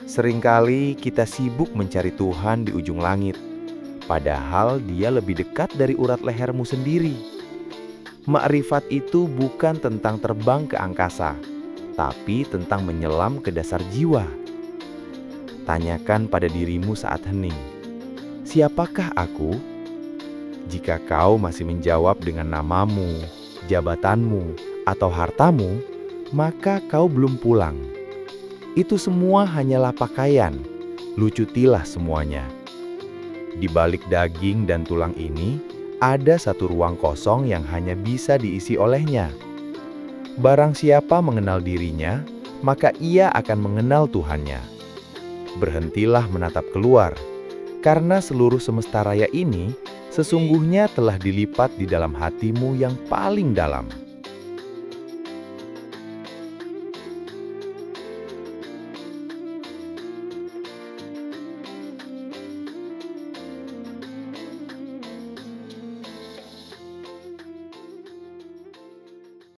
Seringkali kita sibuk mencari Tuhan di ujung langit, padahal Dia lebih dekat dari urat lehermu sendiri. Makrifat itu bukan tentang terbang ke angkasa, tapi tentang menyelam ke dasar jiwa. Tanyakan pada dirimu saat hening, siapakah aku? Jika kau masih menjawab dengan namamu, jabatanmu, atau hartamu, maka kau belum pulang. Itu semua hanyalah pakaian, lucutilah semuanya. Di balik daging dan tulang ini, ada satu ruang kosong yang hanya bisa diisi olehnya. Barang siapa mengenal dirinya, maka ia akan mengenal Tuhannya. Berhentilah menatap keluar, karena seluruh semesta raya ini sesungguhnya telah dilipat di dalam hatimu yang paling dalam.